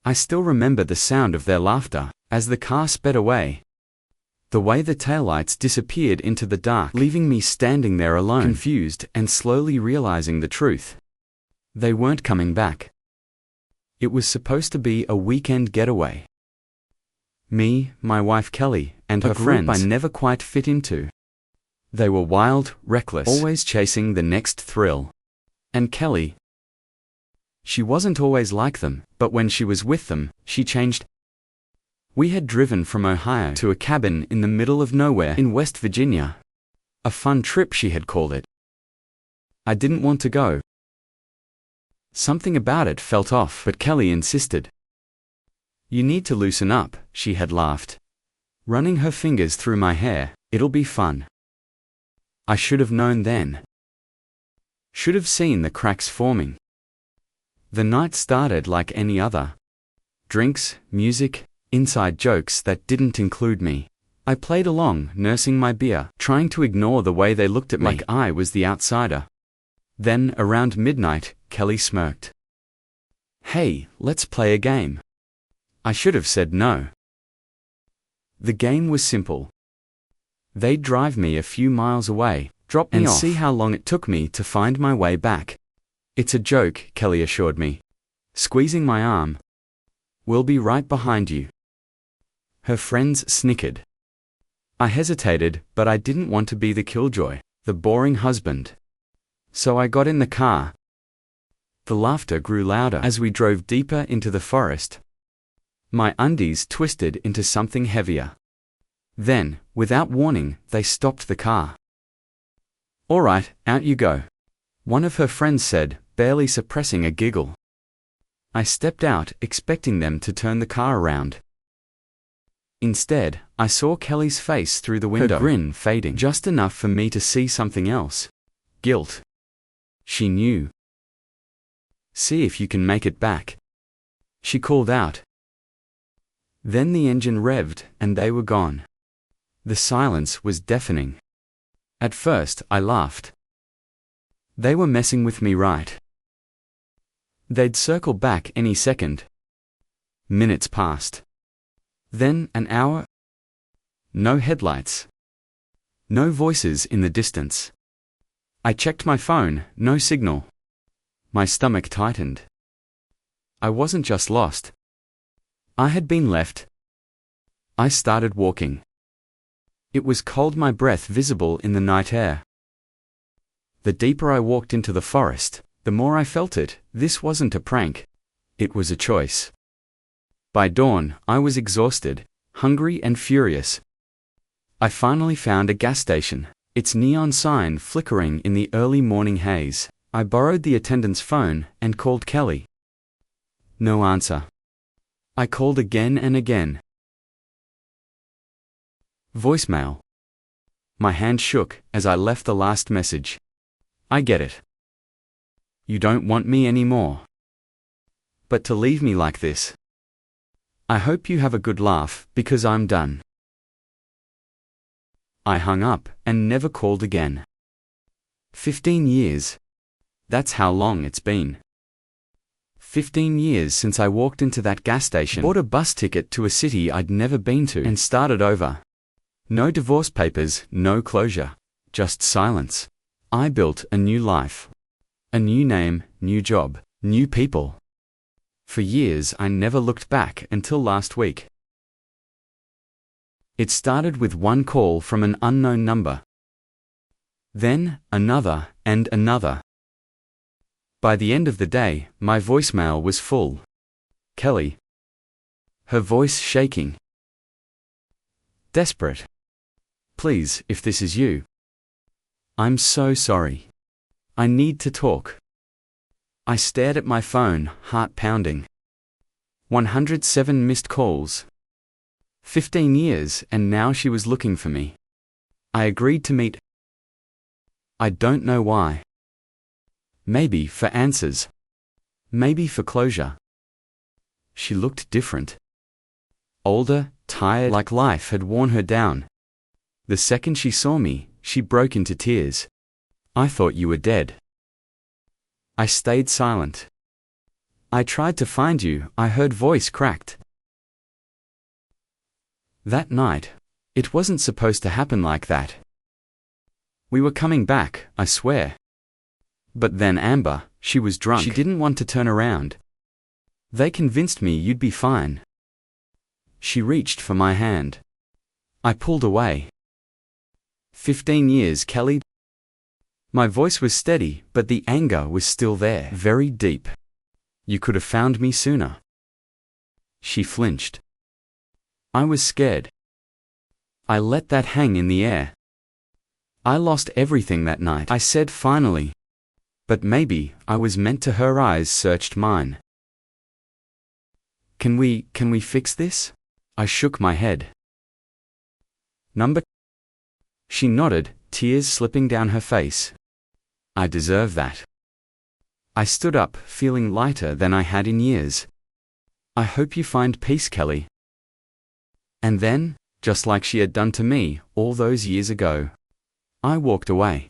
I still remember the sound of their laughter as the car sped away. The way the taillights disappeared into the dark, leaving me standing there alone, confused and slowly realizing the truth. They weren't coming back. It was supposed to be a weekend getaway. Me, my wife Kelly, and her friends I never quite fit into. They were wild, reckless, always chasing the next thrill. And Kelly, she wasn't always like them, but when she was with them, she changed. We had driven from Ohio to a cabin in the middle of nowhere in West Virginia. A fun trip, she had called it. I didn't want to go. Something about it felt off, but Kelly insisted. You need to loosen up, she had laughed, running her fingers through my hair. It'll be fun. I should have known then. Should have seen the cracks forming. The night started like any other. Drinks, music, inside jokes that didn't include me. I played along, nursing my beer, trying to ignore the way they looked at me like I was the outsider. Then, around midnight, Kelly smirked. Hey, let's play a game. I should have said no. The game was simple. They'd drive me a few miles away, drop me off, and see how long it took me to find my way back. It's a joke, Kelly assured me, squeezing my arm. We'll be right behind you. Her friends snickered. I hesitated, but I didn't want to be the killjoy, the boring husband. So I got in the car. The laughter grew louder as we drove deeper into the forest. My undies twisted into something heavier. Then, without warning, they stopped the car. All right, out you go, one of her friends said, barely suppressing a giggle. I stepped out, expecting them to turn the car around. Instead, I saw Kelly's face through the window, her grin fading just enough for me to see something else. Guilt. She knew. See if you can make it back, she called out. Then the engine revved, and they were gone. The silence was deafening. At first, I laughed. They were messing with me, right? They'd circle back any second. Minutes passed. Then an hour. No headlights. No voices in the distance. I checked my phone, no signal. My stomach tightened. I wasn't just lost. I had been left. I started walking. It was cold, my breath visible in the night air. The deeper I walked into the forest, the more I felt it. This wasn't a prank. It was a choice. By dawn, I was exhausted, hungry and furious. I finally found a gas station, its neon sign flickering in the early morning haze. I borrowed the attendant's phone and called Kelly. No answer. I called again and again. Voicemail. My hand shook as I left the last message. I get it. You don't want me anymore. But to leave me like this. I hope you have a good laugh, because I'm done. I hung up and never called again. 15 years. That's how long it's been. 15 years since I walked into that gas station, bought a bus ticket to a city I'd never been to, and started over. No divorce papers, no closure, just silence. I built a new life. A new name, new job, new people. For years I never looked back until last week. It started with one call from an unknown number. Then, another, and another. By the end of the day, my voicemail was full. Kelly. Her voice shaking. Desperate. Please, if this is you. I'm so sorry. I need to talk. I stared at my phone, heart pounding. 107 missed calls. 15 years, and now she was looking for me. I agreed to meet. I don't know why. Maybe for answers. Maybe for closure. She looked different. Older, tired, like life had worn her down. The second she saw me, she broke into tears. I thought you were dead. I stayed silent. I tried to find you, I heard voice cracked. That night, it wasn't supposed to happen like that. We were coming back, I swear. But then Amber, she was drunk. She didn't want to turn around. They convinced me you'd be fine. She reached for my hand. I pulled away. 15 years, Kelly. My voice was steady, but the anger was still there, very deep. You could have found me sooner. She flinched. I was scared. I let that hang in the air. I lost everything that night, I said finally. But maybe I was meant to. Her eyes searched mine. Can we fix this? I shook my head. Number. She nodded, tears slipping down her face. I deserve that. I stood up, feeling lighter than I had in years. I hope you find peace, Kelly. And then, just like she had done to me all those years ago, I walked away.